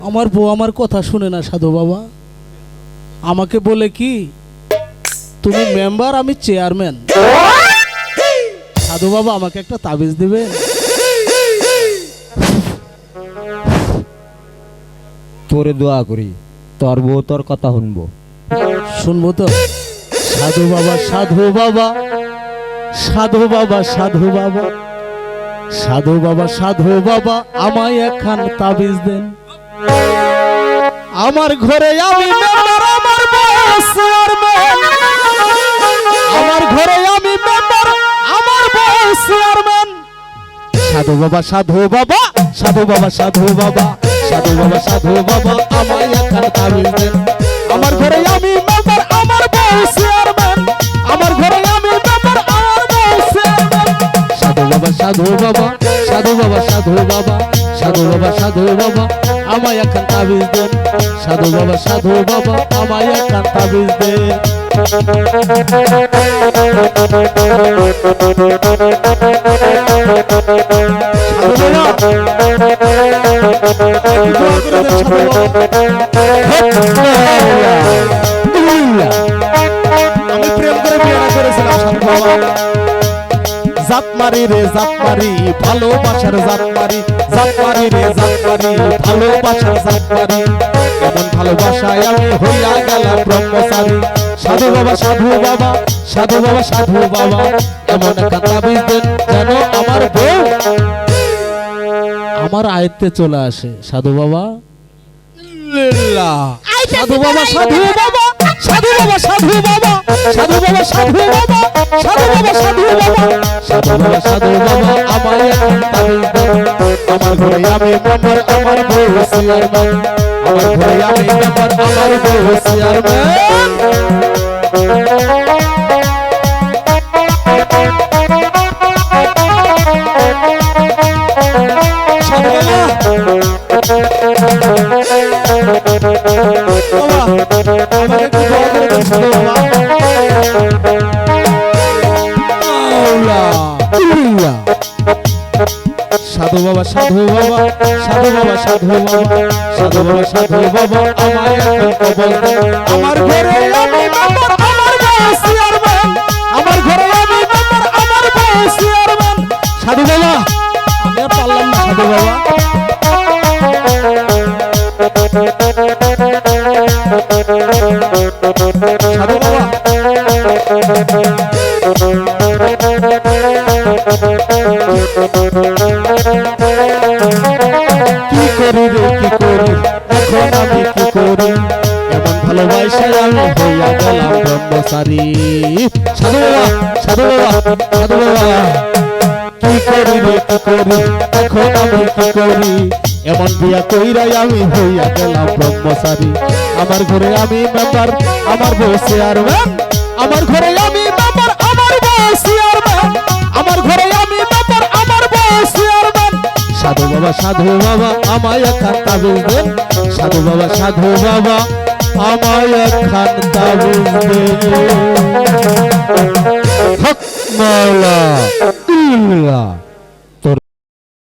আমার বউ আমার কথা শুনে না সাধু বাবা, আমাকে বলে কি তুমি মেম্বার আমি চেয়ারম্যান। সাধু বাবা আমাকে একটা তাবিজ দিবে? তোরে দোয়া করি তোর বউ তোর কথা শুনবো। শুনবো তো? সাধু বাবা সাধু বাবা সাধু বাবা সাধু বাবা সাধু বাবা সাধু বাবা আমায় একখান তাবিজ দেন। আমার ঘরে আমি মেম্বার আমার বউ চেয়ারম্যান। আমার ঘরে আমি মেম্বার আমার বউ চেয়ারম্যান। সাধু বাবা সাধু বাবা সাধু বাবা সাধু বাবা সাধু বাবা সাধু বাবা আমায় একখান তাবিজ দেন। আমার ঘরে আমি মেম্বার আমার বউ চেয়ারম্যান। আমার ঘরে আমি মেম্বার আমার বউ চেয়ারম্যান। সাধু বাবা সাধু বাবা সাধু বাবা সাধু বাবা সাধু বাবা সাধু বাবা আমায় একখান তাবিজ দেন। সাধু বাবা সাধু বাবা আমায় একখান তাবিজ দেন। আমি প্রেম করে বিয়ে করেছিলাম সাধু বাবা। জাত মারি রে জাত মারি ভালোবাসার জাত মারি, জাত মারি রে জাত মারি ভালোবাসার জাত মারি। এমন ভালোবাসায় আমি হইয়া গেলাম ব্রহ্মচারী। সাধু বাবা সাধু বাবা সাধু বাবা সাধু বাবা এমন একটা তাবিজ দেন যেন আমার বউ আমার আয়ত্তে চলে আসে। সাধু বাবা সাধু বাবা সাধু বাবা সাধু বাবা সাধু বাবা সাধু বাবা সাধু বাবা সাধু বাবা সাধু বাবা সাধু বাবা সাধু বাবা আমায় একখান তাবিজ দেন। আমার ঘরে আমি মেম্বার আমার বউ চেয়ারম্যান। আমার ঘরে আমি মেম্বার আমার বউ চেয়ারম্যান। সাধু বাবা সাধু বাবা সাধু বাবা সাধু বাবা সাধু বাবা সাধু বাবা আমায় একখান কবল দেন। আমার ঘরে আমি মেম্বার আমার বউ চেয়ারম্যান। আমার ঘরে আমি মেম্বার আমার বউ চেয়ারম্যান। সাধু বাবা আমি আর পারলাম না সাধু বাবা। সাধু বাবা কি করি রে কি করি এখন আমি কি করি, এমন ভালোবাসায় আমি হইয়া গেলাম ব্রহ্মচারী। সাধু বাবা সাধু বাবা সাধু বাবা কি করি রে কি করি এখন আমি কি করি, এমন বিয়া কইরাই আমি হইয়া গেলাম ব্রহ্মচারী। আমার ঘরে আমি মেম্বার আমার বউ চেয়ারম্যান। আমার ঘরে আমি মেম্বার আমার বউ চেয়ারম্যান। আমার ঘরে আমি মেম্বার আমার বউ চেয়ারম্যান। সাধু বাবা সাধু বাবা আমায় একখান তাবিজ দেন। সাধু বাবা সাধু বাবা আমায় একখান তাবিজ দেন। হক মাওলা